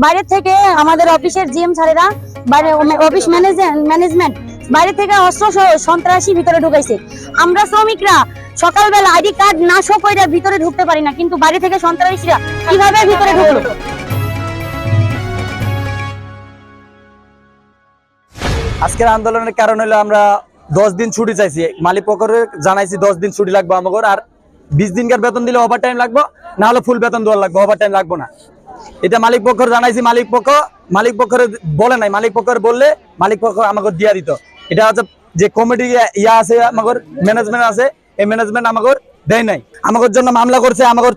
বাইরে থেকে আমাদের অফিসের জিএম স্যারেরা, বাইরে অফিস ম্যানেজমেন্ট বাইরে থেকে অস্ত্র সহ সন্ত্রাসী ভিতরে ঢুকাইছে। আমরা শ্রমিকরা সকালবেলা আইডি কার্ড না শো করে ভিতরে ঢুকতে পারি না, কিন্তু বাইরে থেকে সন্ত্রাসীরা কিভাবে ভিতরে ঢুকলো? আজকের আন্দোলনের কারণ হলো আমরা 10 দিন ছুটি চাইছি, মালিক পক্ষরে জানাইছি 10 দিন ছুটি লাগবে আমাদের, আর 20 দিনকার বেতন দিলে ওভার টাইম লাগবে, না হলে ফুল বেতন দেওয়া লাগবে, ওভার টাইম লাগবে না। এটা মালিক পক্ষর জানাইছি, মালিক পক্ষের বলে নাই, মালিক পক্ষের বললে মালিক পক্ষ আমাকে দিয়া দিত। এটা হচ্ছে যে কমিটি ইয়া আছে, আমাদের ম্যানেজমেন্ট আছে, এই ম্যানেজমেন্ট আমাকে দেয় নাই। আমাদের জন্য মামলা করছে, আমাদের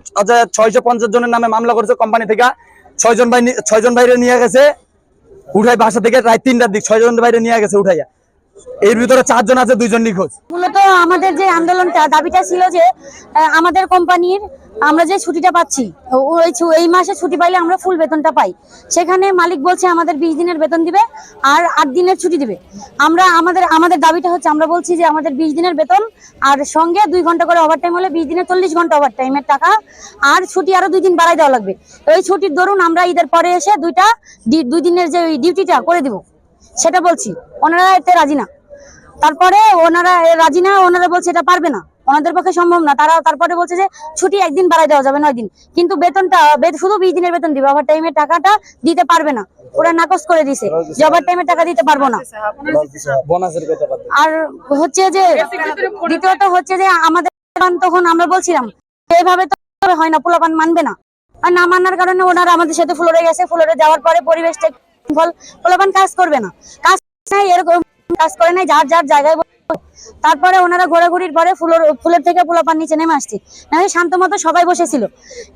650 জনের নামে মামলা করছে কোম্পানি থেকে। 6 জন বাইরে নিয়ে গেছে উঠাই, বাসা থেকে রাত 3টার দিক 6 জন বাইরে নিয়ে গেছে উঠাইয়া। এর ভিতরে 4 জন আছে, 2 জন নিখোঁজ। মূলত আমাদের যে আন্দোলনটা, দাবিটা ছিল যে আমাদের কোম্পানির আমরা যে ছুটিটা পাচ্ছি, এই মাসে ছুটি পাইলে আমরা ফুল বেতনটা পাই। সেখানে মালিক বলছে আমাদের 20 দিনের বেতন দিবে আর 8 দিনের ছুটি দিবে। আমরা আমাদের দাবিটা হচ্ছে, আমরা বলছি যে আমাদের 20 দিনের বেতন আর সঙ্গে 2 ঘন্টা করে ওভারটাইম হলে 20 দিনে 40 ঘন্টা ওভারটাইমের টাকা, আর ছুটি আরো 2 দিন বাড়াই দেওয়া লাগবে। ওই ছুটির দরুন আমরা ঈদের পরে এসে 2 দিনের যে ডিউটিটা করে দিব, সেটা বলছি। ওনারা এতে রাজি না। তারপরে ওনারা রাজি না, ওনারা বলছে এটা পারবে না, ওনাদের পক্ষে সম্ভব না। তারপরে বলছে যে ছুটি 1 দিন বাড়াই দেওয়া যাবে, 9 দিন, কিন্তু বেতনটা শুধু 20 দিনের বেতন দিবে, ওভার টাইমের টাকাটা দিতে পারবে না। ওরা নাকচ করে দিছে যে ওভার টাইমের টাকা দিতে পারবো না। আর হচ্ছে যে দ্বিতীয়ত হচ্ছে যে আমাদের তখন আমরা বলছিলাম এইভাবে তো হয় না, পোলাপান মানবে না। আর না মানার কারণে ওনারা আমাদের সাথে ফ্লোরে গেছে। ফ্লোরে যাওয়ার পরে পরিবেশটা পোলাপান কাজ করবে না, কাজ নাই, এরকম কাজ করে নাই, যার যার জায়গায়। তারপরে ওনারা ঘোরাঘুরির পরে ফুলের থেকে পোলাপান নিচে নেমে আসছে, নাহলে শান্ত মতো সবাই বসেছিল।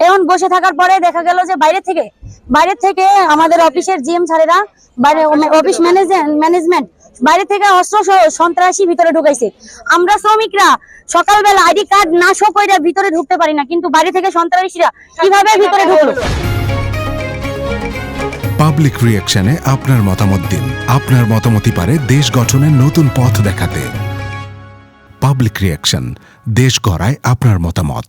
এখন বসে থাকার পরে দেখা গেল যে বাইরে থেকে আমাদের অফিসের জিএম স্যারেরা, বাইরে অফিস ম্যানেজমেন্ট বাইরে থেকে অস্ত্র সহ সন্ত্রাসী ভিতরে ঢুকাইছে। আমরা শ্রমিকরা সকালবেলা আইডি কার্ড না শো করে ভিতরে ঢুকতে পারি না, কিন্তু বাইরে থেকে সন্ত্রাসীরা কিভাবে ভিতরে ঢুকলো? পাবলিক রিঅ্যাকশনে আপনার মতামত দিন। আপনার মতামতই পারে দেশ গঠনের নতুন পথ দেখাতে। পাবলিক রিঅ্যাকশন, দেশ গড়ায় আপনার মতামত।